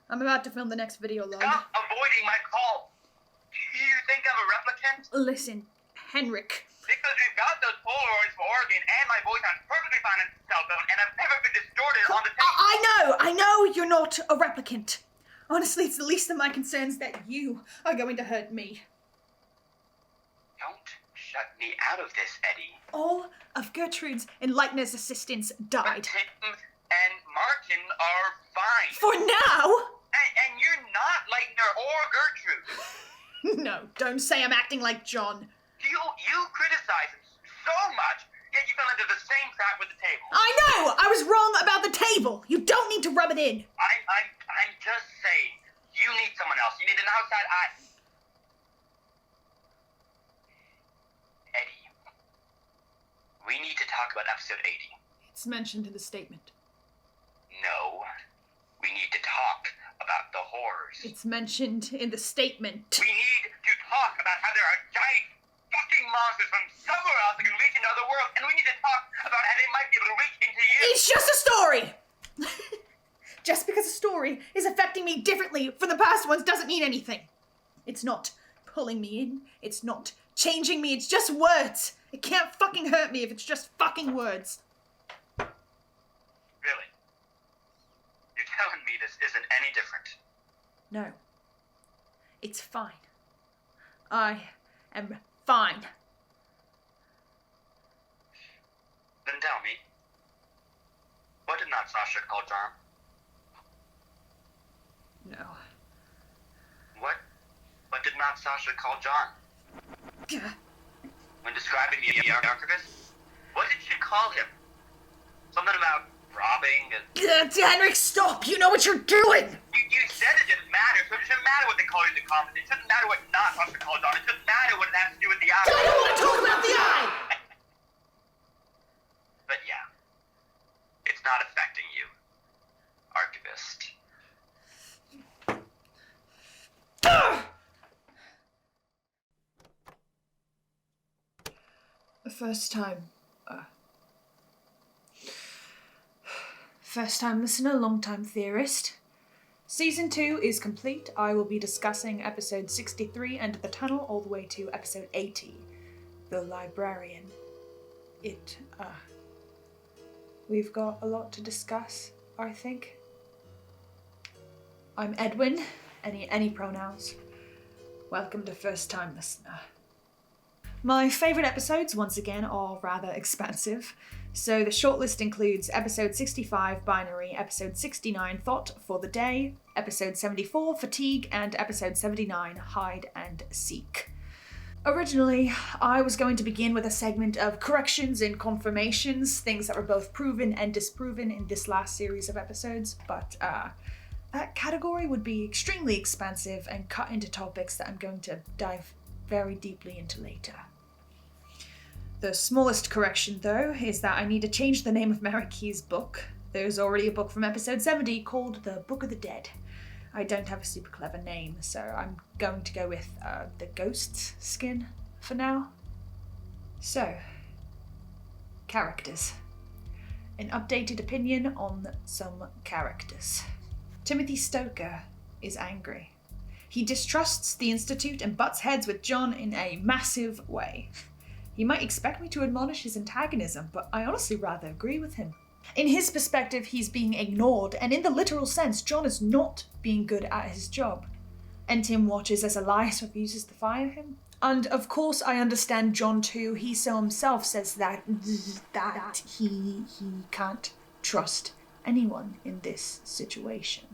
I'm about to film the next video log. Stop avoiding my call. Do you think I'm a replicant? Listen, Henrik. Because we've got those Polaroids for Oregon, and my voice sounds perfectly fine on the cell phone, and I've never been distorted on the tape. I know you're not a replicant. Honestly, it's the least of my concerns that you are going to hurt me. Don't shut me out of this, Eddie. All of Gertrude's and Leitner's assistants died. But Tim and Martin are fine. For now? And you're not Leitner or Gertrude. No, don't say I'm acting like Jon. You criticize him so much, yet you fell into the same trap with the table. I know! I was wrong about the table. You don't need to rub it in. I'm just saying, you need someone else. You need an outside eye. Eddie, we need to talk about episode 80. It's mentioned in the statement. No, we need to talk about the horrors. It's mentioned in the statement. We need to talk about how there are giant fucking monsters from somewhere else that can reach into other worlds, and we need to talk about how they might be able to reach into you. It's just a story! Just because a story is affecting me differently from the past ones doesn't mean anything. It's not pulling me in. It's not changing me. It's just words. It can't fucking hurt me if it's just fucking words. Really? You're telling me this isn't any different? No. It's fine. I am fine. Then tell me, what did not Sasha call Jon? No. What did not Sasha call Jon? When describing the archivist, what did she call him? Something about robbing and... Henrik, stop! You know what you're doing! You said it didn't matter, so it doesn't matter what they call you in the comments. It doesn't matter what not Sasha called Jon. It doesn't matter what it has to do with the eye. I don't want to talk about the eye! But yeah, it's not affecting you, archivist. First time listener, long time theorist. Season 2 is complete. I will be discussing episode 63, End of the Tunnel, all the way to episode 80, The Librarian. We've got a lot to discuss, I think. I'm Edwin, any pronouns. Welcome to First Time Listener. My favourite episodes, once again, are rather expansive. So the shortlist includes episode 65, Binary, episode 69, Thought for the Day, episode 74, Fatigue, and episode 79, Hide and Seek. Originally, I was going to begin with a segment of corrections and confirmations, things that were both proven and disproven in this last series of episodes, but that category would be extremely expansive and cut into topics that I'm going to dive very deeply into later. The smallest correction, though, is that I need to change the name of Mary Key's book. There's already a book from episode 70 called The Book of the Dead. I don't have a super clever name, so I'm going to go with The Ghost's Skin for now. So, characters. An updated opinion on some characters. Timothy Stoker is angry. He distrusts the Institute and butts heads with Jon in a massive way. He might expect me to admonish his antagonism, but I honestly rather agree with him. In his perspective, he's being ignored, and in the literal sense, Jon is not being good at his job. And Tim watches as Elias refuses to fire him. And of course I understand Jon too. He so himself says that he can't trust anyone in this situation.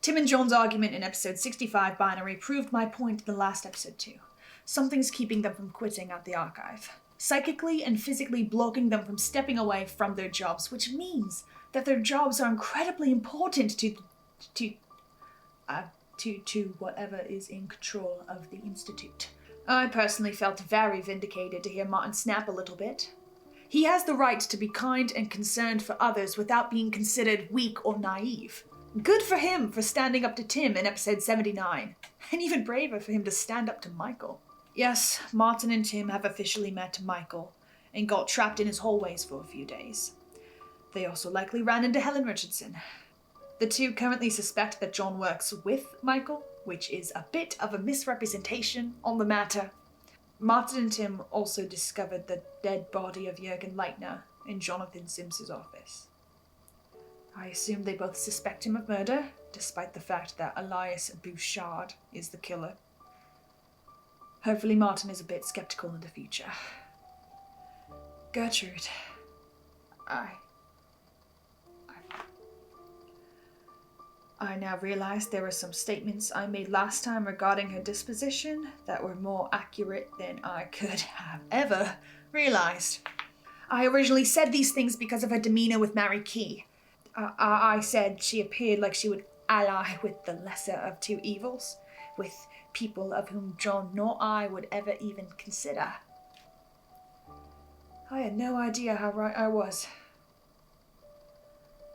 Tim and Jon's argument in episode 65, Binary, proved my point in the last episode too. Something's keeping them from quitting at the archive. Psychically and physically blocking them from stepping away from their jobs, which means that their jobs are incredibly important to whatever is in control of the Institute. I personally felt very vindicated to hear Martin snap a little bit. He has the right to be kind and concerned for others without being considered weak or naive. Good for him for standing up to Tim in episode 79, and even braver for him to stand up to Michael. Yes, Martin and Tim have officially met Michael and got trapped in his hallways for a few days. They also likely ran into Helen Richardson. The two currently suspect that Jon works with Michael, which is a bit of a misrepresentation on the matter. Martin and Tim also discovered the dead body of Jurgen Leitner in Jonathan Sims's office. I assume they both suspect him of murder, despite the fact that Elias Bouchard is the killer. Hopefully Martin is a bit skeptical in the future. Gertrude, I now realize there were some statements I made last time regarding her disposition that were more accurate than I could have ever realized. I originally said these things because of her demeanor with Mary Key. I said she appeared like she would ally with the lesser of two evils, with people of whom Jon nor I would ever even consider. I had no idea how right I was.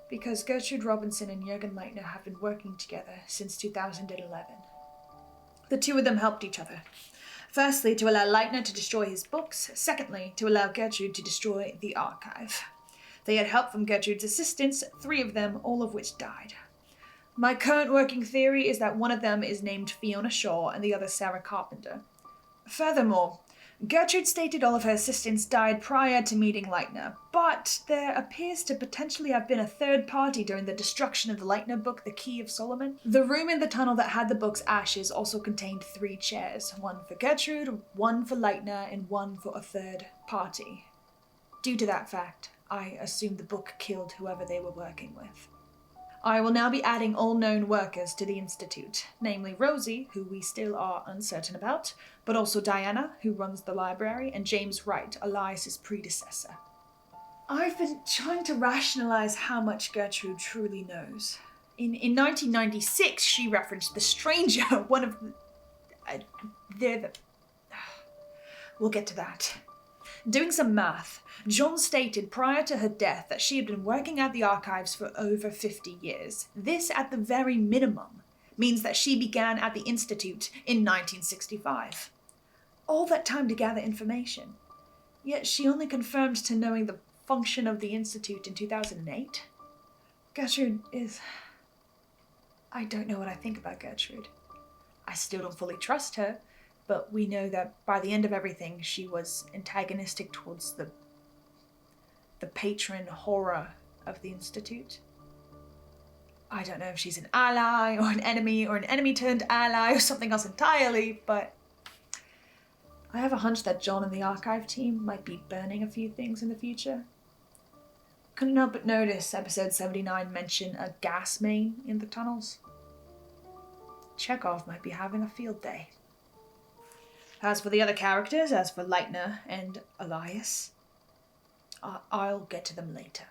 Because Gertrude Robinson and Jurgen Leitner have been working together since 2011. The two of them helped each other. Firstly, to allow Leitner to destroy his books. Secondly, to allow Gertrude to destroy the archive. They had help from Gertrude's assistants, 3 of them, all of which died. My current working theory is that one of them is named Fiona Shaw and the other Sarah Carpenter. Furthermore, Gertrude stated all of her assistants died prior to meeting Leitner, but there appears to potentially have been a third party during the destruction of the Leitner book, The Key of Solomon. The room in the tunnel that had the book's ashes also contained 3 chairs, one for Gertrude, one for Leitner, and one for a third party. Due to that fact, I assume the book killed whoever they were working with. I will now be adding all known workers to the Institute, namely Rosie, who we still are uncertain about, but also Diana, who runs the library, and James Wright, Elias's predecessor. I've been trying to rationalize how much Gertrude truly knows. In 1996, she referenced The Stranger, one of the... We'll get to that. Doing some math, Jon stated prior to her death that she had been working at the archives for over 50 years. This, at the very minimum, means that she began at the Institute in 1965. All that time to gather information. Yet she only confirmed to knowing the function of the Institute in 2008. Gertrude is... I don't know what I think about Gertrude. I still don't fully trust her, but we know that by the end of everything, she was antagonistic towards the patron horror of the Institute. I don't know if she's an ally or an enemy turned ally or something else entirely, but I have a hunch that Jon and the archive team might be burning a few things in the future. Couldn't help but notice episode 79 mention a gas main in the tunnels. Chekhov might be having a field day. As for the other characters, as for Leitner and Elias, I'll get to them later.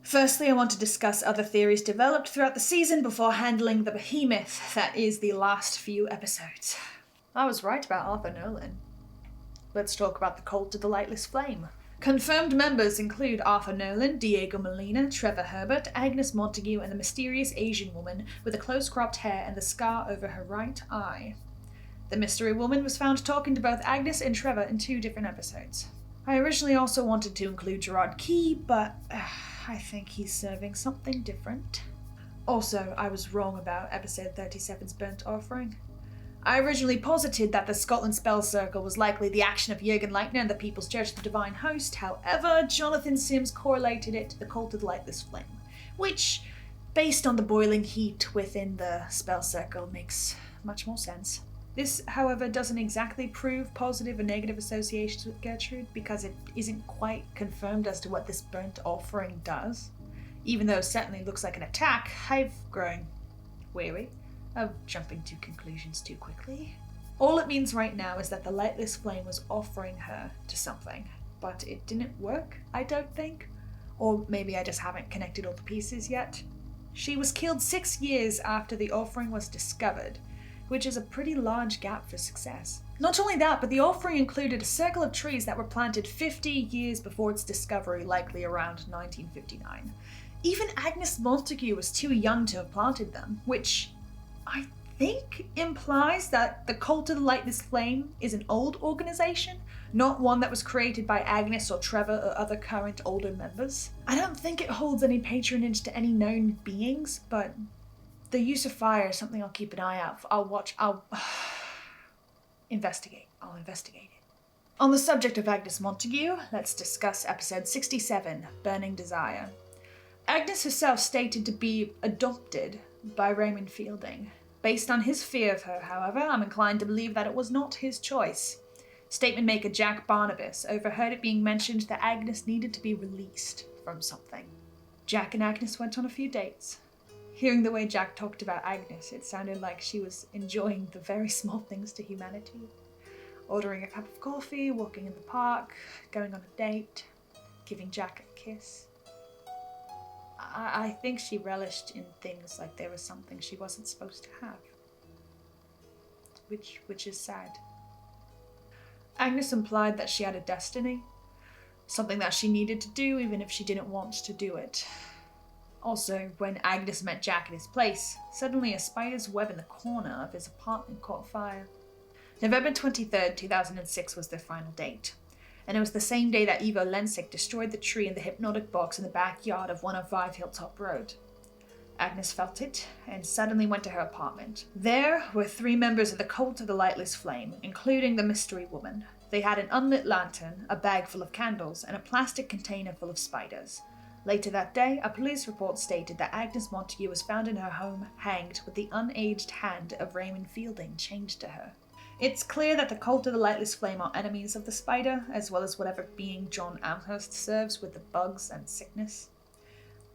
Firstly, I want to discuss other theories developed throughout the season before handling the behemoth that is the last few episodes. I was right about Arthur Nolan. Let's talk about the cult of the Lightless Flame. Confirmed members include Arthur Nolan, Diego Molina, Trevor Herbert, Agnes Montague, and the mysterious Asian woman with the close-cropped hair and the scar over her right eye. The mystery woman was found talking to both Agnes and Trevor in 2 different episodes. I originally also wanted to include Gerard Key, but I think he's serving something different. Also, I was wrong about episode 37's burnt offering. I originally posited that the Scotland spell circle was likely the action of Jurgen Leitner and the People's Church of the Divine Host. However, Jonathan Sims correlated it to the cult of the Lightless Flame, which, based on the boiling heat within the spell circle, makes much more sense. This, however, doesn't exactly prove positive or negative associations with Gertrude because it isn't quite confirmed as to what this burnt offering does, even though it certainly looks like an attack. Hive growing wary of jumping to conclusions too quickly. All it means right now is that the Lightless Flame was offering her to something, but it didn't work, I don't think. Or maybe I just haven't connected all the pieces yet. She was killed 6 years after the offering was discovered, which is a pretty large gap for success. Not only that, but the offering included a circle of trees that were planted 50 years before its discovery, likely around 1959. Even Agnes Montague was too young to have planted them, which I think implies that the Cult of the Lightless Flame is an old organization, not one that was created by Agnes or Trevor or other current older members. I don't think it holds any patronage to any known beings, but the use of fire is something I'll keep an eye out for. I'll investigate. I'll investigate it. On the subject of Agnes Montague, let's discuss episode 67, Burning Desire. Agnes herself stated to be adopted by Raymond Fielding. Based on his fear of her, however, I'm inclined to believe that it was not his choice. Statement maker Jack Barnabas overheard it being mentioned that Agnes needed to be released from something. Jack and Agnes went on a few dates. Hearing the way Jack talked about Agnes, it sounded like she was enjoying the very small things to humanity. Ordering a cup of coffee, walking in the park, going on a date, giving Jack a kiss. I think she relished in things like there was something she wasn't supposed to have. Which is sad. Agnes implied that she had a destiny, something that she needed to do even if she didn't want to do it. Also, when Agnes met Jack at his place, suddenly a spider's web in the corner of his apartment caught fire. November 23rd, 2006 was their final date, and it was the same day that Ivo Lensick destroyed the tree in the hypnotic box in the backyard of 105 Hilltop Road. Agnes felt it, and suddenly went to her apartment. There were 3 members of the Cult of the Lightless Flame, including the mystery woman. They had an unlit lantern, a bag full of candles, and a plastic container full of spiders. Later that day, a police report stated that Agnes Montague was found in her home, hanged, with the unaged hand of Raymond Fielding chained to her. It's clear that the Cult of the Lightless Flame are enemies of the spider, as well as whatever being John Amherst serves with the bugs and sickness.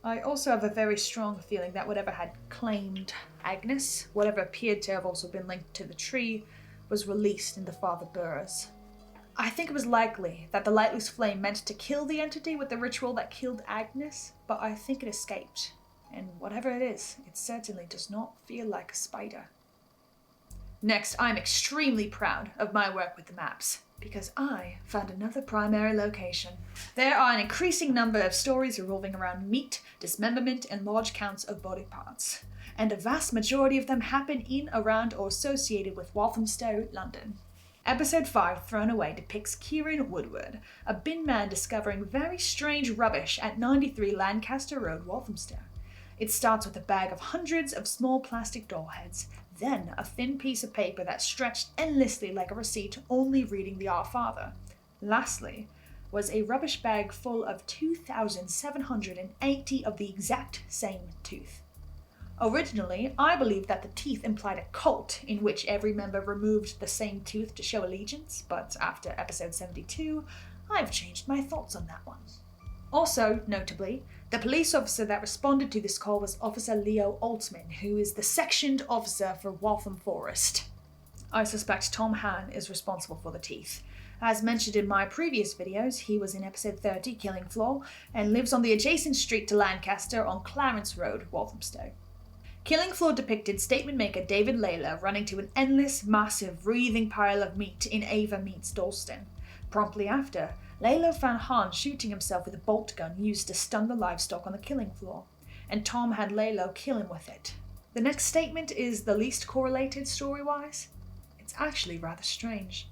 I also have a very strong feeling that whatever had claimed Agnes, whatever appeared to have also been linked to the tree, was released into Father Burr's. I think it was likely that the Lightless Flame meant to kill the entity with the ritual that killed Agnes, but I think it escaped. And whatever it is, it certainly does not feel like a spider. Next, I'm extremely proud of my work with the maps, because I found another primary location. There are an increasing number of stories revolving around meat, dismemberment, and large counts of body parts, and a vast majority of them happen in, around, or associated with Walthamstow, London. Episode 5, Thrown Away, depicts Kieran Woodward, a bin man discovering very strange rubbish at 93 Lancaster Road, Walthamstow. It starts with a bag of hundreds of small plastic doll heads, then a thin piece of paper that stretched endlessly like a receipt only reading the Our Father. Lastly, was a rubbish bag full of 2,780 of the exact same tooth. Originally, I believed that the teeth implied a cult in which every member removed the same tooth to show allegiance, but after episode 72, I've changed my thoughts on that one. Also, notably, the police officer that responded to this call was Officer Leo Altman, who is the sectioned officer for Waltham Forest. I suspect Tom Hahn is responsible for the teeth. As mentioned in my previous videos, he was in episode 30, Killing Floor, and lives on the adjacent street to Lancaster on Clarence Road, Walthamstow. Killing Floor depicted statement maker David Layla running to an endless, massive, breathing pile of meat in Ava Meats Dalston. Promptly after, Layla found Hahn shooting himself with a bolt gun used to stun the livestock on the killing floor, and Tom had Layla kill him with it. The next statement is the least correlated story-wise. It's actually rather strange.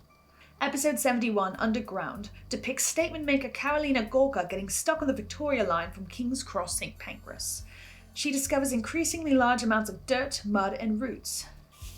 Episode 71, Underground, depicts statement maker Carolina Gorka getting stuck on the Victoria line from King's Cross, St. Pancras. She discovers increasingly large amounts of dirt, mud, and roots.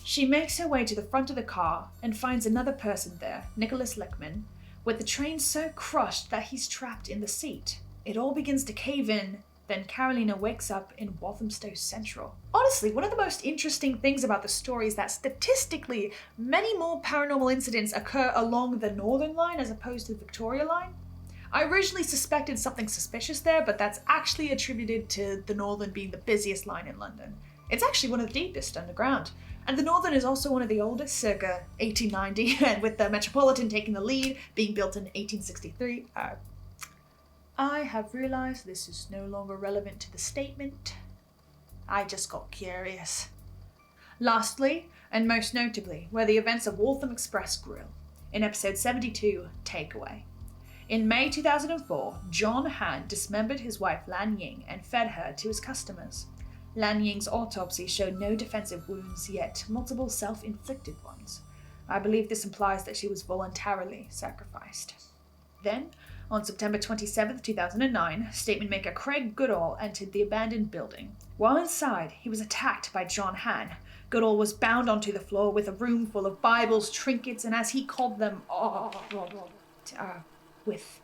She makes her way to the front of the car and finds another person there, Nicholas Lickman, with the train so crushed that he's trapped in the seat. It all begins to cave in, then Carolina wakes up in Walthamstow Central. Honestly, one of the most interesting things about the story is that statistically, many more paranormal incidents occur along the Northern Line as opposed to the Victoria Line. I originally suspected something suspicious there, but that's actually attributed to the Northern being the busiest line in London. It's actually one of the deepest underground. And the Northern is also one of the oldest, circa 1890, and with the Metropolitan taking the lead, being built in 1863. I have realized this is no longer relevant to the statement. I just got curious. Lastly, and most notably, were the events of Waltham Express Grill, in episode 72, Takeaway. In May 2004, Jon Han dismembered his wife Lan Ying and fed her to his customers. Lan Ying's autopsy showed no defensive wounds, yet multiple self-inflicted ones. I believe this implies that she was voluntarily sacrificed. Then, on September 27, 2009, statement maker Craig Goodall entered the abandoned building. While inside, he was attacked by Jon Han. Goodall was bound onto the floor with a room full of Bibles, trinkets, and as he called them, with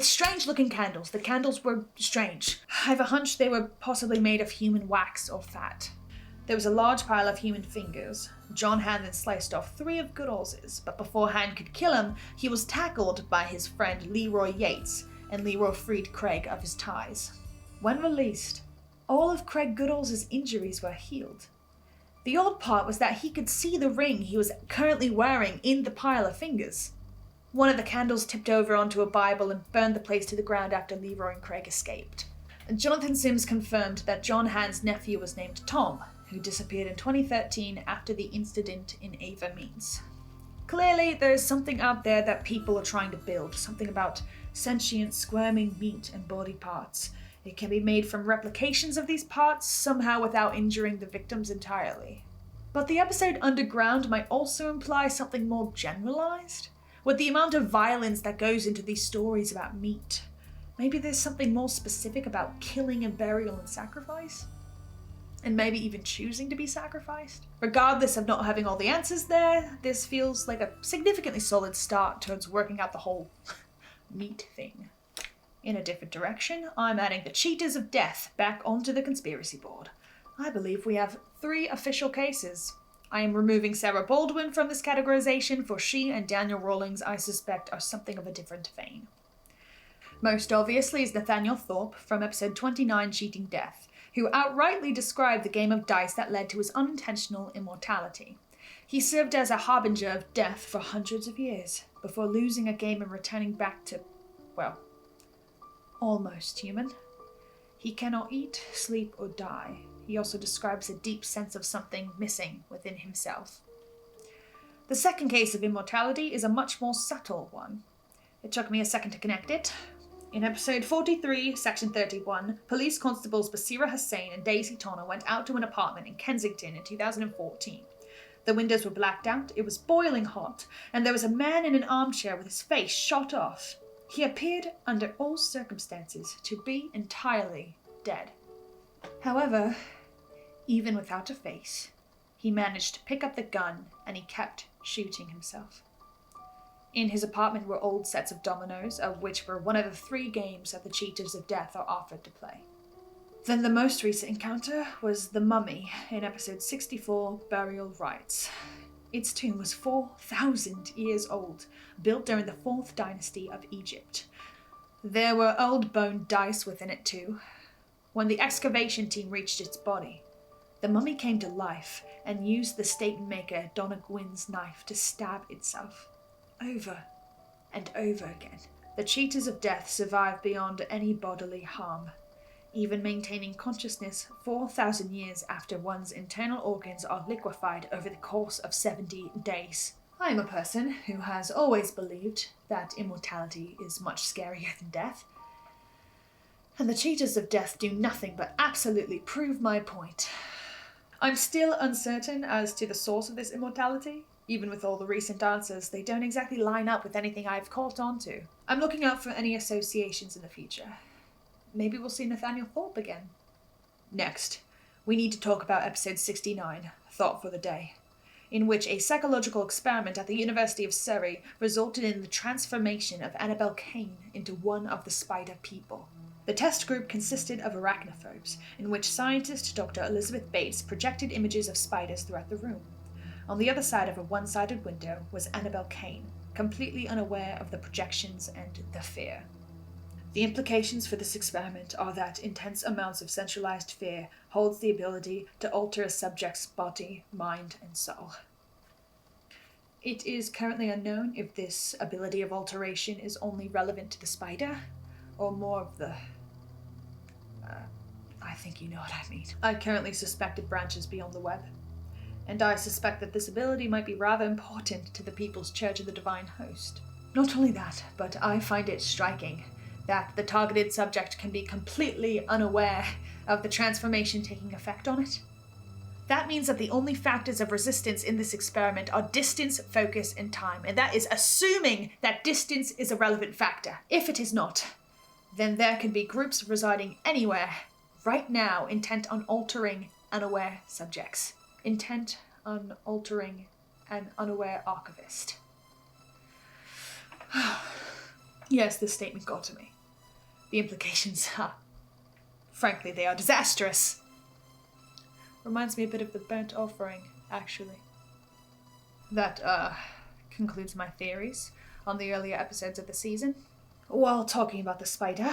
strange-looking candles. The candles were strange. I have a hunch they were possibly made of human wax or fat. There was a large pile of human fingers. Jon Han then sliced off 3 of Goodall's, but before Han could kill him, he was tackled by his friend Leroy Yates, and Leroy freed Craig of his ties. When released, all of Craig Goodall's injuries were healed. The odd part was that he could see the ring he was currently wearing in the pile of fingers. One of the candles tipped over onto a Bible and burned the place to the ground after Leroy and Craig escaped. Jonathan Sims confirmed that Jon Han's nephew was named Tom, who disappeared in 2013 after the incident in Ava Meads. Clearly, there is something out there that people are trying to build, something about sentient, squirming meat and body parts. It can be made from replications of these parts, somehow without injuring the victims entirely. But the episode Underground might also imply something more generalized. With the amount of violence that goes into these stories about meat, maybe there's something more specific about killing and burial and sacrifice? And maybe even choosing to be sacrificed? Regardless of not having all the answers there, this feels like a significantly solid start towards working out the whole meat thing. In a different direction, I'm adding the Cheaters of Death back onto the conspiracy board. I believe we have 3 official cases. I am removing Sarah Baldwin from this categorization, for she and Daniel Rawlings, I suspect, are something of a different vein. Most obviously is Nathaniel Thorpe from episode 29, Cheating Death, who outrightly described the game of dice that led to his unintentional immortality. He served as a harbinger of death for hundreds of years, before losing a game and returning back to, well, almost human. He cannot eat, sleep, or die. He also describes a deep sense of something missing within himself. The second case of immortality is a much more subtle one. It took me a second to connect it. In episode 43, section 31, police constables Basira Hussain and Daisy Tonner went out to an apartment in Kensington in 2014. The windows were blacked out, it was boiling hot, and there was a man in an armchair with his face shot off. He appeared, under all circumstances, to be entirely dead. However, even without a face, he managed to pick up the gun and he kept shooting himself. In his apartment were old sets of dominoes, of which were one of the 3 games that the Cheaters of Death are offered to play. Then the most recent encounter was the mummy in episode 64, Burial Rites. Its tomb was 4,000 years old, built during the 4th dynasty of Egypt. There were old bone dice within it too. When the excavation team reached its body, the mummy came to life and used the statement maker Donna Gwyn's knife to stab itself. Over and over again. The Cheaters of Death survived beyond any bodily harm, even maintaining consciousness 4,000 years after one's internal organs are liquefied over the course of 70 days. I am a person who has always believed that immortality is much scarier than death, and the Cheaters of Death do nothing but absolutely prove my point. I'm still uncertain as to the source of this immortality. Even with all the recent answers, they don't exactly line up with anything I've caught on to. I'm looking out for any associations in the future. Maybe we'll see Nathaniel Thorpe again. Next, we need to talk about episode 69, Thought for the Day, in which a psychological experiment at the University of Surrey resulted in the transformation of Annabelle Kane into one of the spider people. The test group consisted of arachnophobes, in which scientist Dr. Elizabeth Bates projected images of spiders throughout the room. On the other side of a one-sided window was Annabelle Kane, completely unaware of the projections and the fear. The implications for this experiment are that intense amounts of centralized fear holds the ability to alter a subject's body, mind, and soul. It is currently unknown if this ability of alteration is only relevant to the spider, or more of the... I think you know what I mean. I currently suspect it branches beyond the web, and I suspect that this ability might be rather important to the People's Church of the Divine Host. Not only that, but I find it striking that the targeted subject can be completely unaware of the transformation taking effect on it. That means that the only factors of resistance in this experiment are distance, focus, and time, and that is assuming that distance is a relevant factor. If it is not, then there can be groups residing anywhere, right now, intent on altering unaware subjects. Intent on altering an unaware archivist. Yes, this statement got to me. The implications, frankly, they are disastrous. Reminds me a bit of the burnt offering, actually. That, concludes my theories on the earlier episodes of the season. While talking about the spider,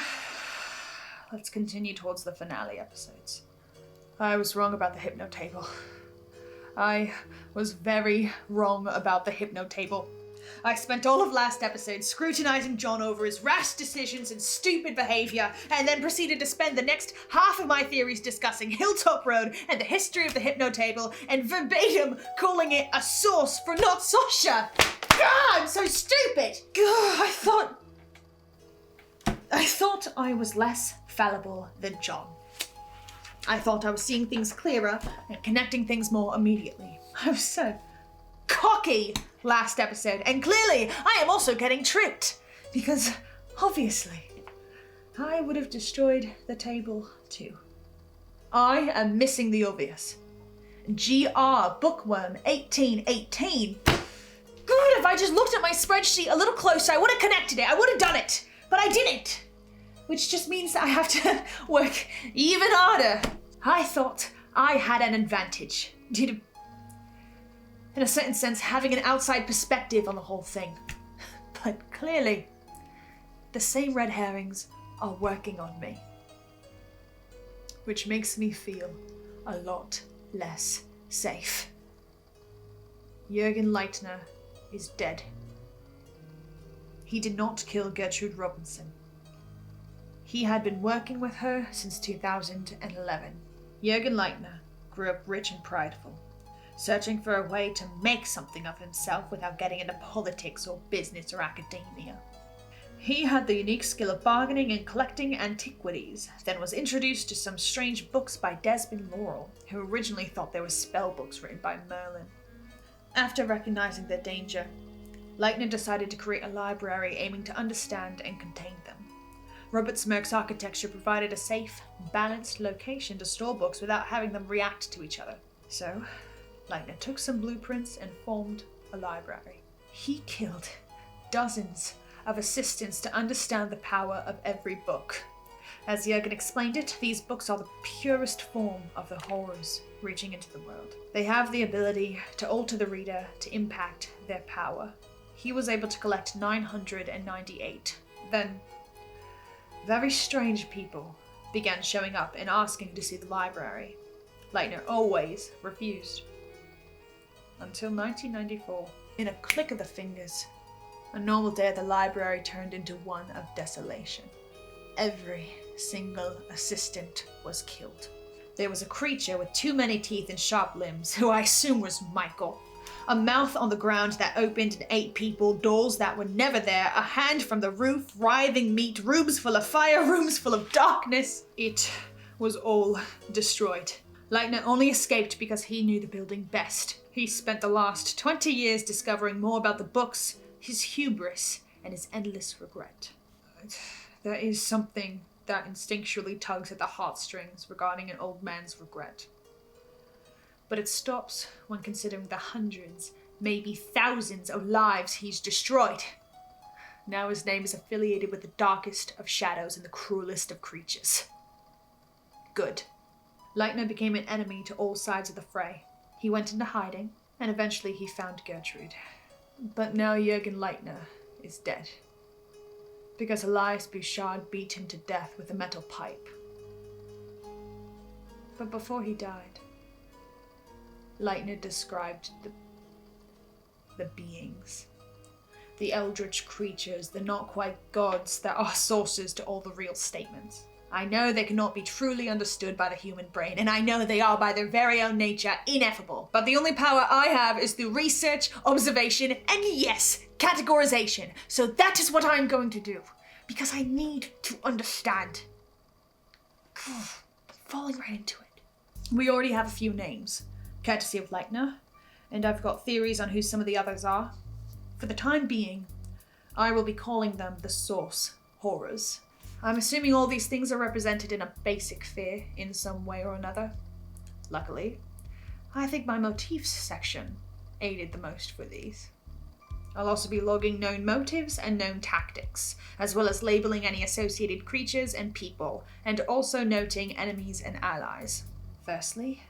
let's continue towards the finale episodes. I was wrong about the hypno table. I was very wrong about the hypno table. I spent all of last episode scrutinizing Jon over his rash decisions and stupid behavior, and then proceeded to spend the next half of my theories discussing Hilltop Road and the history of the hypno table, and verbatim calling it a source for not Sasha. God, I'm so stupid! God, I thought I was less fallible than Jon. I thought I was seeing things clearer and connecting things more immediately. I was so cocky last episode, and clearly I am also getting tricked, because obviously I would have destroyed the table too. I am missing the obvious. GR Bookworm 1818. Good, if I just looked at my spreadsheet a little closer, I would have connected it, I would have done it, but I didn't. Which just means that I have to work even harder. I thought I had an advantage due to, in a certain sense, having an outside perspective on the whole thing. But clearly, the same red herrings are working on me. Which makes me feel a lot less safe. Jurgen Leitner is dead. He did not kill Gertrude Robinson. He had been working with her since 2011. Jurgen Leitner grew up rich and prideful, searching for a way to make something of himself without getting into politics or business or academia. He had the unique skill of bargaining and collecting antiquities, then was introduced to some strange books by Desmond Laurel, who originally thought they were spell books written by Merlin. After recognizing their danger, Leitner decided to create a library aiming to understand and contain them. Robert Smirk's architecture provided a safe, balanced location to store books without having them react to each other. So, Leitner took some blueprints and formed a library. He killed dozens of assistants to understand the power of every book. As Jurgen explained it, these books are the purest form of the horrors reaching into the world. They have the ability to alter the reader to impact their power. He was able to collect 998. Then, very strange people began showing up and asking to see the library. Leitner always refused. Until 1994, in a click of the fingers, a normal day at the library turned into one of desolation. Every single assistant was killed. There was a creature with too many teeth and sharp limbs, who I assume was Michael. A mouth on the ground that opened and ate people, doors that were never there, a hand from the roof, writhing meat, rooms full of fire, rooms full of darkness. It was all destroyed. Leitner only escaped because he knew the building best. He spent the last 20 years discovering more about the books, his hubris, and his endless regret. There is something that instinctually tugs at the heartstrings regarding an old man's regret. But it stops when considering the hundreds, maybe thousands of lives he's destroyed. Now his name is affiliated with the darkest of shadows and the cruelest of creatures. Good. Leitner became an enemy to all sides of the fray. He went into hiding, and eventually he found Gertrude. But now Jurgen Leitner is dead, because Elias Bouchard beat him to death with a metal pipe. But before he died, Leitner described the beings, the eldritch creatures, the not quite gods that are sources to all the real statements. I know they cannot be truly understood by the human brain, and I know they are by their very own nature ineffable. But the only power I have is through research, observation, and yes, categorization. So that is what I'm going to do, because I need to understand. Falling right into it. We already have a few names, courtesy of Leitner, and I've got theories on who some of the others are. For the time being, I will be calling them the source horrors. I'm assuming all these things are represented in a basic fear in some way or another. Luckily, I think my motifs section aided the most for these. I'll also be logging known motives and known tactics, as well as labeling any associated creatures and people, and also noting enemies and allies. Firstly,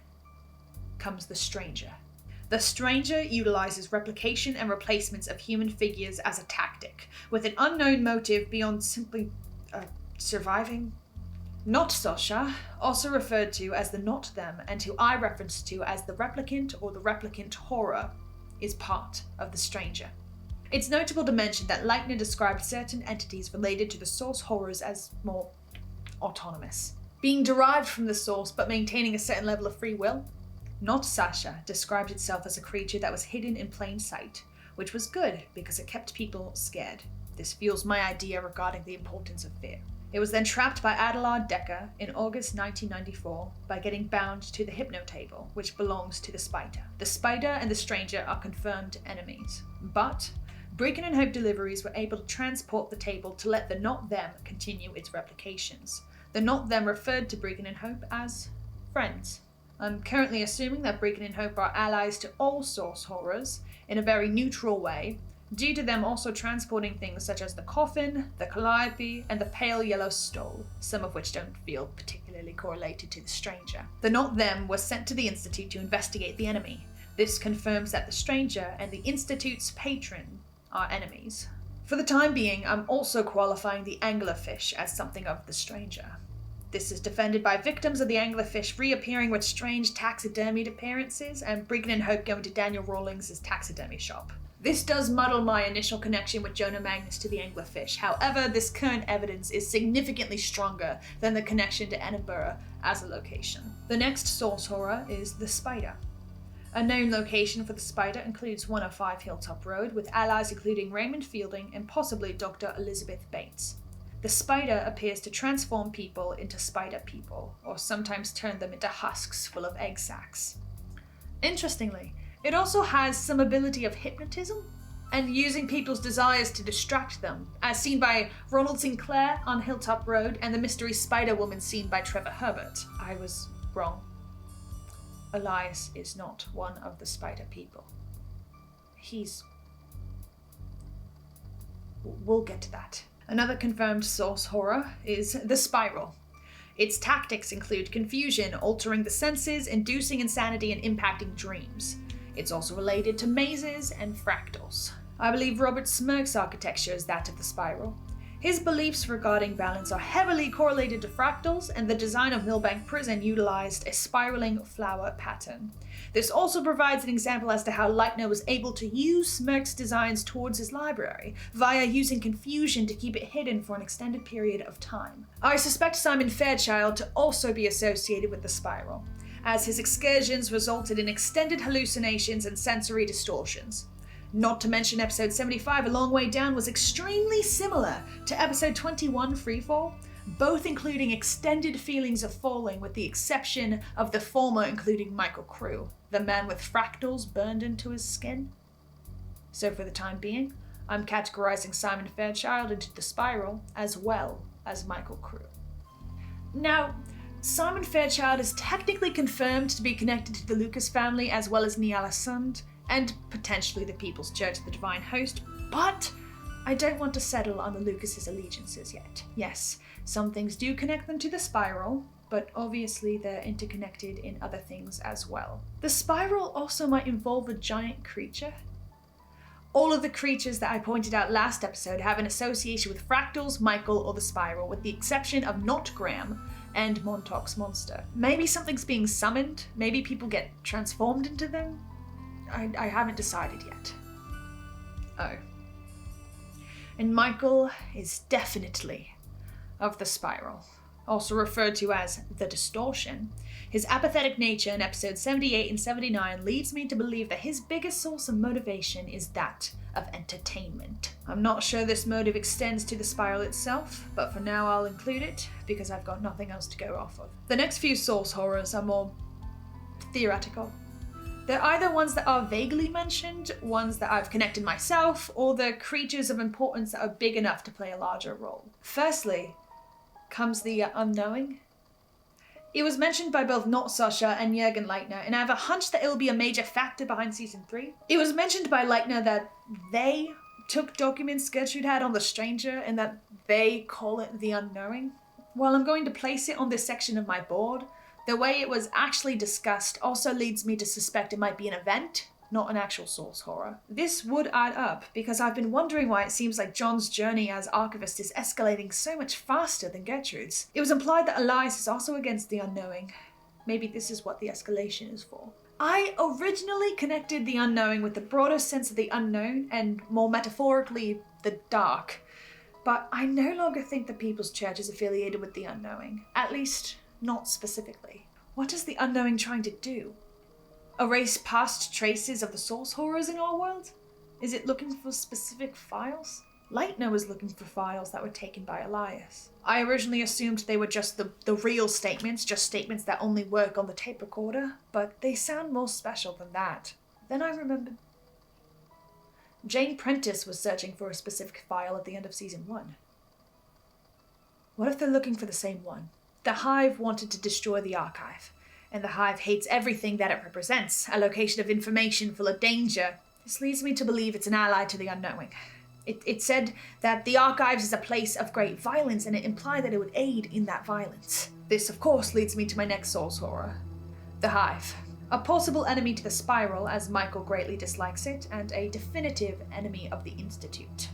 comes the Stranger. The Stranger utilizes replication and replacements of human figures as a tactic, with an unknown motive beyond simply surviving. Not Sasha, also referred to as the Not Them, and who I reference to as the Replicant or the Replicant Horror, is part of the Stranger. It's notable to mention that Leitner described certain entities related to the source horrors as more autonomous, being derived from the source but maintaining a certain level of free will. Not Sasha described itself as a creature that was hidden in plain sight, which was good because it kept people scared. This fuels my idea regarding the importance of fear. It was then trapped by Adelard Decker in August 1994 by getting bound to the Hypno Table, which belongs to the Spider. The Spider and the Stranger are confirmed enemies, but Breakin' and Hope deliveries were able to transport the table to let the Not Them continue its replications. The Not Them referred to Breakin' and Hope as friends. I'm currently assuming that Breakin' and Hope are allies to all source horrors in a very neutral way, due to them also transporting things such as the coffin, the calliope, and the pale yellow stole, some of which don't feel particularly correlated to the Stranger. The Not Them was sent to the Institute to investigate the enemy. This confirms that the Stranger and the Institute's patron are enemies. For the time being, I'm also qualifying the anglerfish as something of the Stranger. This is defended by victims of the anglerfish reappearing with strange taxidermied appearances and Breakin' and Hope going to Daniel Rawlings' taxidermy shop. This does muddle my initial connection with Jonah Magnus to the anglerfish. However, this current evidence is significantly stronger than the connection to Edinburgh as a location. The next source horror is the Spider. A known location for the Spider includes 105 Hilltop Road, with allies including Raymond Fielding and possibly Dr. Elizabeth Bates. The Spider appears to transform people into spider people, or sometimes turn them into husks full of egg sacs. Interestingly, it also has some ability of hypnotism and using people's desires to distract them, as seen by Ronald Sinclair on Hilltop Road and the mystery Spider Woman seen by Trevor Herbert. I was wrong. Elias is not one of the spider people. We'll get to that. Another confirmed source horror is the Spiral. Its tactics include confusion, altering the senses, inducing insanity, and impacting dreams. It's also related to mazes and fractals. I believe Robert Smirk's architecture is that of the Spiral. His beliefs regarding balance are heavily correlated to fractals, and the design of Millbank Prison utilized a spiraling flower pattern. This also provides an example as to how Leitner was able to use Smirk's designs towards his library, via using confusion to keep it hidden for an extended period of time. I suspect Simon Fairchild to also be associated with the Spiral, as his excursions resulted in extended hallucinations and sensory distortions. Not to mention episode 75, A Long Way Down, was extremely similar to episode 21, Freefall, both including extended feelings of falling, with the exception of the former including Michael Crew, the man with fractals burned into his skin. So for the time being, I'm categorizing Simon Fairchild into the Spiral as well as Michael Crew. Now, Simon Fairchild is technically confirmed to be connected to the Lucas family as well as Niala Sund, and potentially the People's Church of the Divine Host, but I don't want to settle on the Lucas' allegiances yet. Yes, some things do connect them to the Spiral, but obviously they're interconnected in other things as well. The Spiral also might involve a giant creature. All of the creatures that I pointed out last episode have an association with fractals, Michael, or the Spiral, with the exception of Not Graham and Montauk's monster. Maybe something's being summoned, maybe people get transformed into them. I haven't decided yet. Oh. And Michael is definitely of the Spiral. also referred to as the distortion, his apathetic nature in episodes 78 and 79 leads me to believe that his biggest source of motivation is that of entertainment. I'm not sure this motive extends to the spiral itself, but for now I'll include it because I've got nothing else to go off of. The next few source horrors are more theoretical. They're either ones that are vaguely mentioned, ones that I've connected myself, or the creatures of importance that are big enough to play a larger role. Firstly comes the Unknowing. It was mentioned by both not Sasha and Jurgen Leitner, and I have a hunch that it will be a major factor behind season 3. It was mentioned by Leitner that they took documents Gertrude had on the stranger and that they call it the Unknowing. While I'm going to place it on this section of my board, the way it was actually discussed also leads me to suspect it might be an event, not an actual source horror. This would add up, because I've been wondering why it seems like Jon's journey as archivist is escalating so much faster than Gertrude's. It was implied that Elias is also against the Unknowing. Maybe this is what the escalation is for. I originally connected the Unknowing with the broader sense of the unknown, and more metaphorically, the dark. But I no longer think the People's Church is affiliated with the Unknowing. At least, not specifically. What is the Unknowing trying to do? Erase past traces of the source horrors in our world? Is it looking for specific files? Leitner was looking for files that were taken by Elias. I originally assumed they were just the real statements, just statements that only work on the tape recorder, but they sound more special than that. Then I remembered. Prentiss was searching for a specific file at the end of season 1. What if they're looking for the same one? The Hive wanted to destroy the archive, and the Hive hates everything that it represents, a location of information full of danger. This leads me to believe it's an ally to the Unknowing. It said that the archives is a place of great violence, and it implied that it would aid in that violence. This, of course, leads me to my next source horror. The Hive. A possible enemy to the Spiral, as Michael greatly dislikes it, and a definitive enemy of the Institute.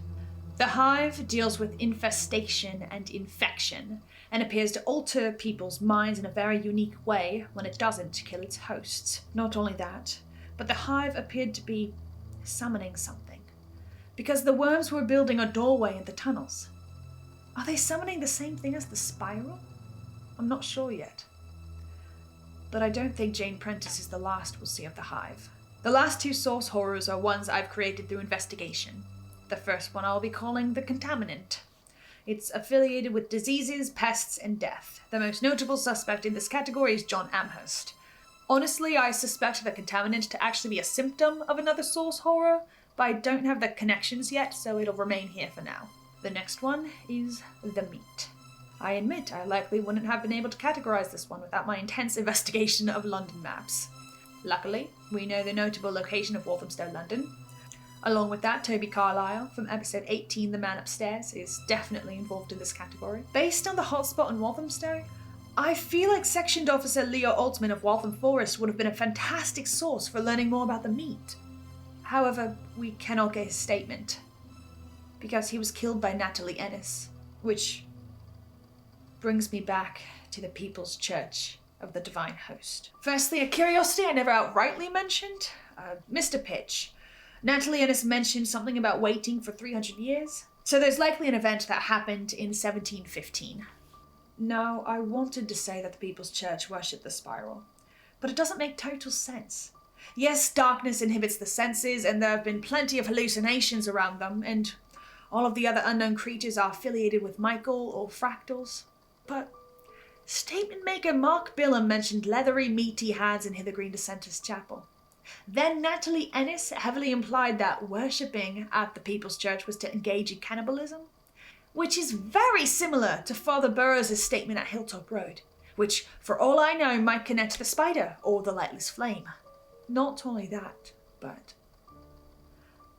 The Hive deals with infestation and infection, and appears to alter people's minds in a very unique way when it doesn't kill its hosts. Not only that, but the Hive appeared to be summoning something, because the worms were building a doorway in the tunnels. Are they summoning the same thing as the Spiral? I'm not sure yet. But I don't think Prentiss is the last we'll see of the Hive. The last two source horrors are ones I've created through investigation. The first one I'll be calling the Contaminant. It's affiliated with diseases, pests, and death. The most notable suspect in this category is Jon Amherst. Honestly, I suspect the Contaminant to actually be a symptom of another source horror, but I don't have the connections yet, so it'll remain here for now. The next one is The Meat. I admit I likely wouldn't have been able to categorize this one without my intense investigation of London maps. Luckily, we know the notable location of Walthamstow, London. Along with that, Toby Carlyle, from episode 18, The Man Upstairs, is definitely involved in this category. Based on the hotspot in Walthamstow, I feel like Sectioned Officer Leo Altman of Waltham Forest would have been a fantastic source for learning more about the Meat. However, we cannot get his statement, because he was killed by Natalie Ennis, which brings me back to the People's Church of the Divine Host. Firstly, a curiosity I never outrightly mentioned, Mr. Pitch. Natalie Ennis mentioned something about waiting for 300 years, so there's likely an event that happened in 1715. Now, I wanted to say that the People's Church worshipped the Spiral, but it doesn't make total sense. Yes, darkness inhibits the senses, and there have been plenty of hallucinations around them, and all of the other unknown creatures are affiliated with Michael or fractals. But statement maker Mark Billam mentioned leathery, meaty hands in Hither Green Dissenters Chapel. Then Natalie Ennis heavily implied that worshipping at the People's Church was to engage in cannibalism, which is very similar to Father Burroughs' statement at Hilltop Road, which, for all I know, might connect to the spider or the Lightless Flame. Not only that, but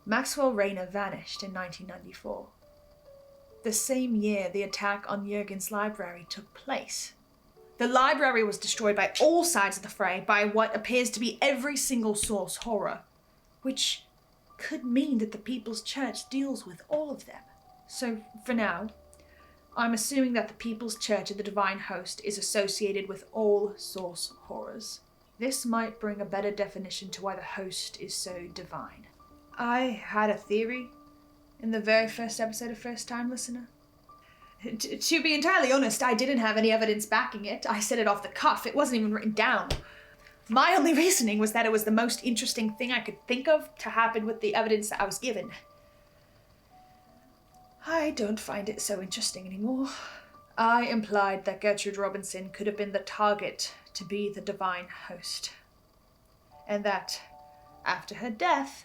Maxwell Rayner vanished in 1994. The same year the attack on Jurgen's library took place. The library was destroyed by all sides of the fray by what appears to be every single source horror, which could mean that the People's Church deals with all of them. So, for now, I'm assuming that the People's Church of the Divine Host is associated with all source horrors. This might bring a better definition to why the host is so divine. I had a theory in the very first episode of First Time Listener. To be entirely honest, I didn't have any evidence backing it. I said it off the cuff. It wasn't even written down. My only reasoning was that it was the most interesting thing I could think of to happen with the evidence that I was given. I don't find it so interesting anymore. I implied that Gertrude Robinson could have been the target to be the divine host. And that, after her death,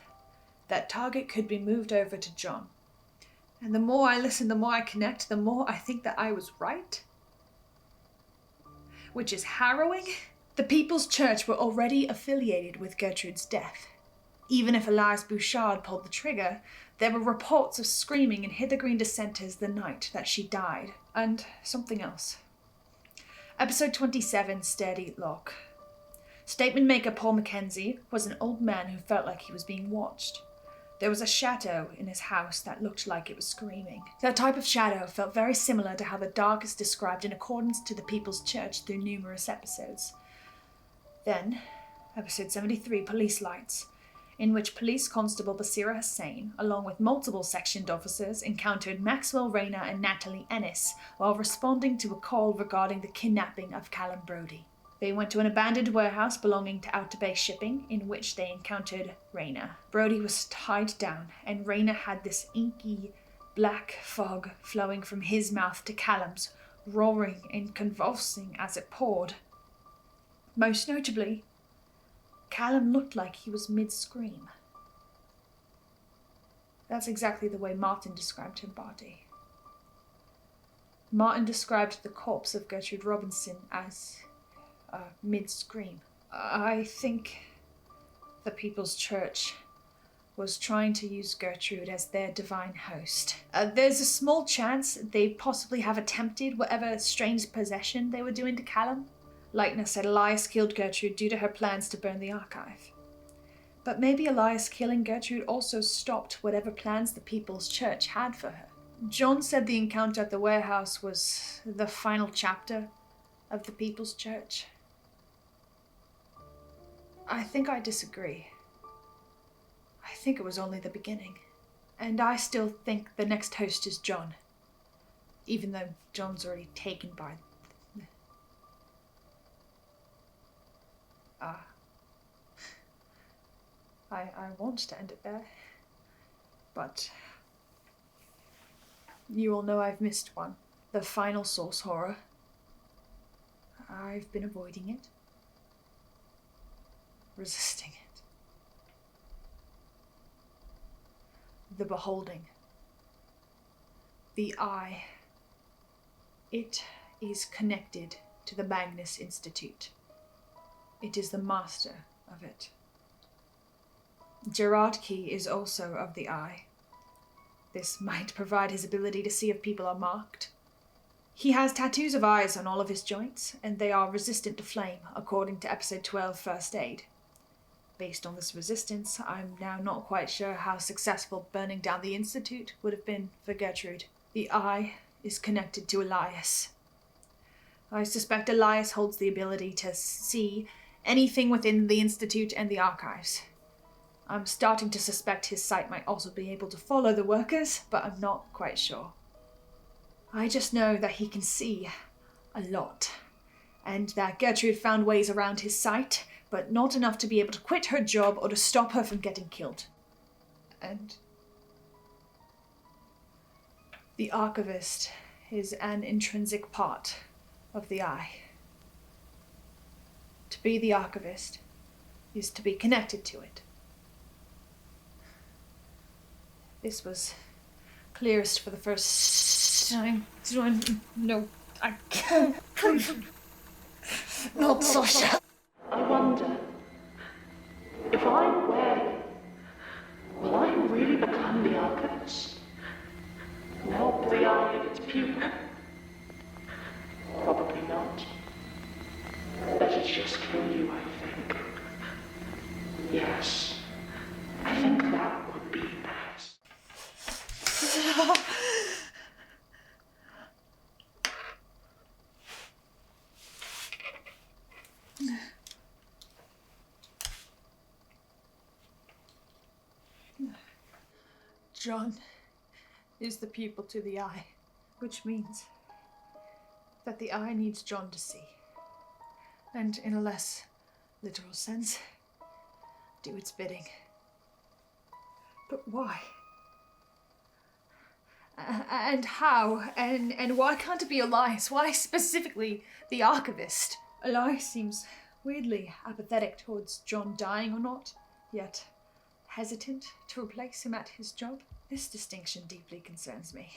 that target could be moved over to Jon. And the more I listen, the more I connect, the more I think that I was right. Which is harrowing. The People's Church were already affiliated with Gertrude's death. Even if Elias Bouchard pulled the trigger, there were reports of screaming in Hithergreen dissenters the night that she died. And something else. Episode 27, Sturdy Lock. Statement maker Paul Mackenzie was an old man who felt like he was being watched. There was a shadow in his house that looked like it was screaming. That type of shadow felt very similar to how the dark is described in accordance to the People's Church through numerous episodes. Then, episode 73, Police Lights, in which Police Constable Basira Hussain, along with multiple sectioned officers, encountered Maxwell Rayner and Natalie Ennis while responding to a call regarding the kidnapping of Callum Brodie. They went to an abandoned warehouse belonging to Outer Bay Shipping, in which they encountered Rayner. Brodie was tied down, and Rayner had this inky, black fog flowing from his mouth to Callum's, roaring and convulsing as it poured. Most notably, Callum looked like he was mid-scream. That's exactly the way Martin described her body. Martin described the corpse of Gertrude Robinson as mid-scream. I think the People's Church was trying to use Gertrude as their divine host. There's a small chance they possibly have attempted whatever strange possession they were doing to Callum. Leitner said Elias killed Gertrude due to her plans to burn the archive. But maybe Elias killing Gertrude also stopped whatever plans the People's Church had for her. Jon said the encounter at the warehouse was the final chapter of the People's Church. I think I disagree. I think it was only the beginning. And I still think the next host is Jon. Even though Jon's already taken by... I want to end it there. But... you all know I've missed one. The final source horror. I've been avoiding it. Resisting it. The beholding. The eye. It is connected to the Magnus Institute. It is the master of it. Gerard Key is also of the eye. This might provide his ability to see if people are marked. He has tattoos of eyes on all of his joints, and they are resistant to flame, according to episode 12, First Aid. Based on this resistance, I'm now not quite sure how successful burning down the Institute would have been for Gertrude. The eye is connected to Elias. I suspect Elias holds the ability to see anything within the Institute and the archives. I'm starting to suspect his sight might also be able to follow the workers, but I'm not quite sure. I just know that he can see a lot, and that Gertrude found ways around his sight, but not enough to be able to quit her job or to stop her from getting killed. And the archivist is an intrinsic part of the eye. To be the archivist is to be connected to it. This was clearest for the first time. No, I can't. Not Sasha. I wonder, if I'm well, will I really become the archivist? And help the eye of its pupil? Probably not. That'd just kill you, I think. Yes, I think that would be best. Jon is the pupil to the eye. Which means that the eye needs Jon to see. And in a less literal sense, do its bidding. But why? And how? And why can't it be Elias? Why specifically the archivist? Elias seems weirdly apathetic towards Jon dying or not, yet hesitant to replace him at his job. This distinction deeply concerns me.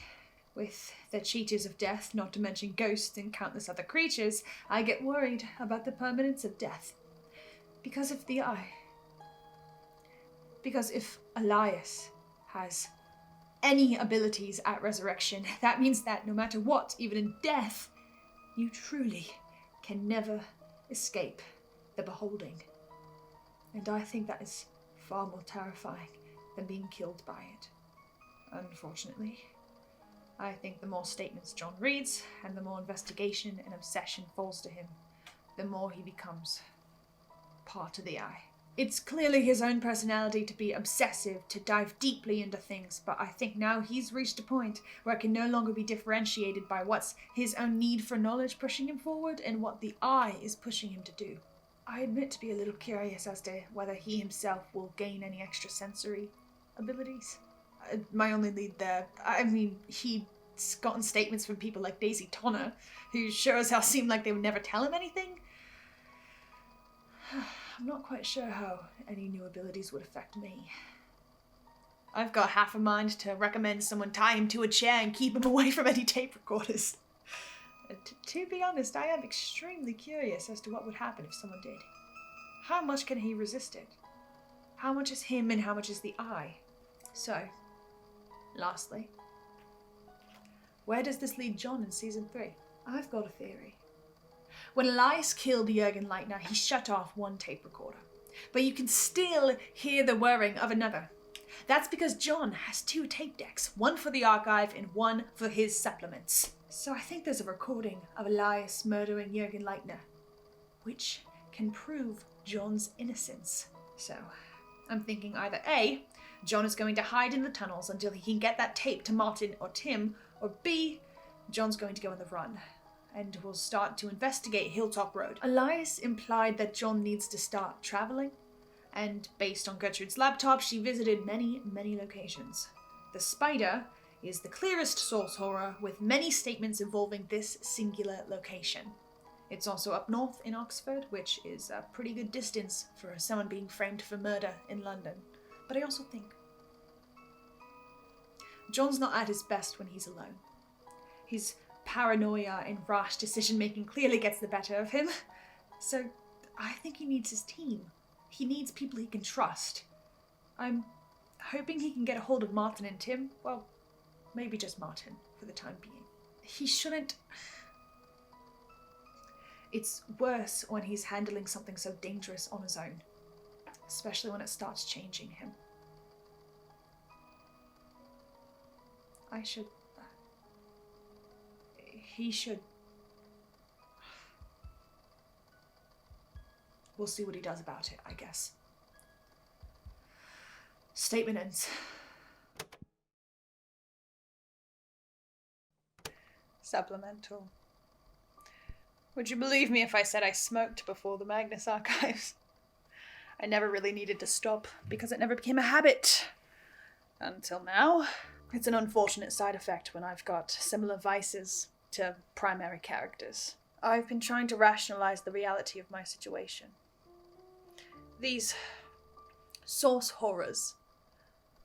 With the cheaters of death, not to mention ghosts and countless other creatures, I get worried about the permanence of death. Because of the eye. Because if Elias has any abilities at resurrection, that means that no matter what, even in death, you truly can never escape the beholding. And I think that is far more terrifying than being killed by it. Unfortunately, I think the more statements Jon reads, and the more investigation and obsession falls to him, the more he becomes part of the eye. It's clearly his own personality to be obsessive, to dive deeply into things, but I think now he's reached a point where it can no longer be differentiated by what's his own need for knowledge pushing him forward and what the eye is pushing him to do. I admit to be a little curious as to whether he himself will gain any extra sensory abilities. My only lead there, I mean, he's gotten statements from people like Daisy Tonner, who sure as hell seemed like they would never tell him anything. I'm not quite sure how any new abilities would affect me. I've got half a mind to recommend someone tie him to a chair and keep him away from any tape recorders. To be honest, I am extremely curious as to what would happen if someone did. How much can he resist it? How much is him and how much is the eye? So, lastly, where does this lead Jon in season 3? I've got a theory. When Elias killed Jurgen Leitner, he shut off one tape recorder, but you can still hear the whirring of another. That's because Jon has 2 tape decks, one for the archive and one for his supplements. So I think there's a recording of Elias murdering Jurgen Leitner, which can prove Jon's innocence. So I'm thinking either A, Jon is going to hide in the tunnels until he can get that tape to Martin or Tim, or B, Jon's going to go on the run and will start to investigate Hilltop Road. Elias implied that Jon needs to start traveling, and based on Gertrude's laptop, she visited many, many locations. The Spider is the clearest source horror, with many statements involving this singular location. It's also up north in Oxford, which is a pretty good distance for someone being framed for murder in London. But I also think Jon's not at his best when he's alone. His paranoia and rash decision-making clearly gets the better of him. So I think he needs his team. He needs people he can trust. I'm hoping he can get a hold of Martin and Tim. Well, maybe just Martin for the time being. He shouldn't... It's worse when he's handling something so dangerous on his own, especially when it starts changing him. He should... We'll see what he does about it, I guess. Statement ends. Supplemental. Would you believe me if I said I smoked before the Magnus Archives? I never really needed to stop because it never became a habit. Until now. It's an unfortunate side effect when I've got similar vices to primary characters. I've been trying to rationalize the reality of my situation. These source horrors,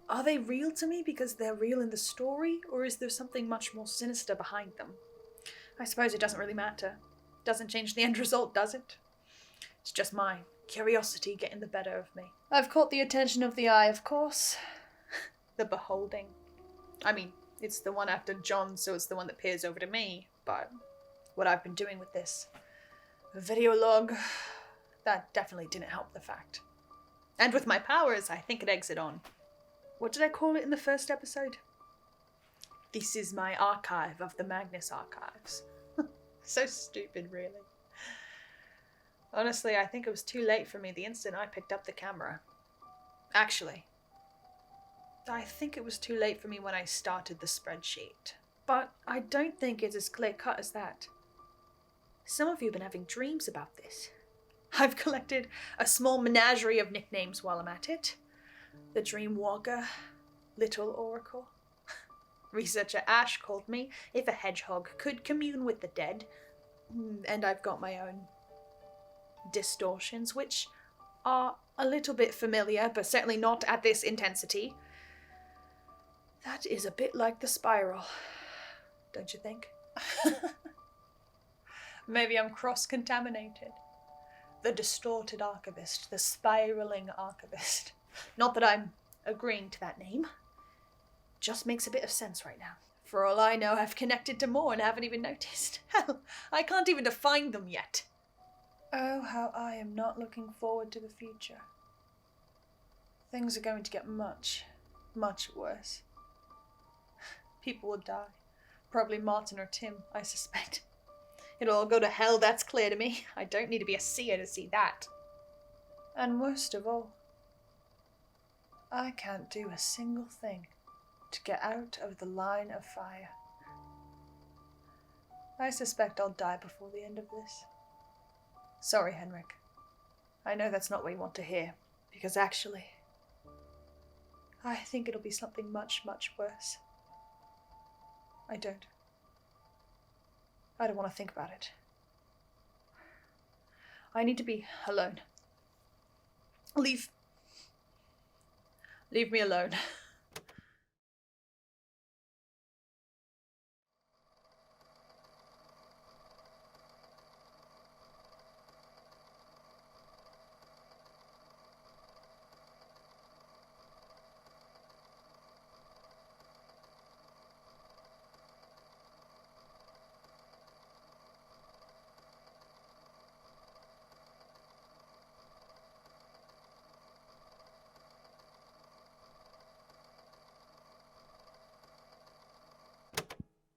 are they real to me because they're real in the story, or is there something much more sinister behind them? I suppose it doesn't really matter. Doesn't change the end result, does it? It's just my curiosity getting the better of me. I've caught the attention of the eye, of course. The beholding. I mean, it's the one after Jon, so it's the one that peers over to me, but what I've been doing with this video log, that definitely didn't help the fact. And with my powers, I think it eggs it on. What did I call it in the first episode? This is my archive of the Magnus Archives. So stupid, really. Honestly, I think it was too late for me the instant I picked up the camera. Actually, I think it was too late for me when I started the spreadsheet. But I don't think it's as clear-cut as that. Some of you have been having dreams about this. I've collected a small menagerie of nicknames while I'm at it. The Dreamwalker, Little Oracle. Researcher Ash called me if a hedgehog could commune with the dead. And I've got my own distortions, which are a little bit familiar, but certainly not at this intensity. That is a bit like the spiral, don't you think? Maybe I'm cross-contaminated. The distorted archivist, the spiraling archivist. Not that I'm agreeing to that name. Just makes a bit of sense right now. For all I know, I've connected to more and haven't even noticed. Hell, I can't even define them yet. Oh, how I am not looking forward to the future. Things are going to get much, much worse. People will die. Probably Martin or Tim, I suspect. It'll all go to hell, that's clear to me. I don't need to be a seer to see that. And worst of all, I can't do a single thing to get out of the line of fire. I suspect I'll die before the end of this. Sorry, Henrik. I know that's not what you want to hear, because actually, I think it'll be something much, much worse. I don't want to think about it. I need to be alone. Leave me alone.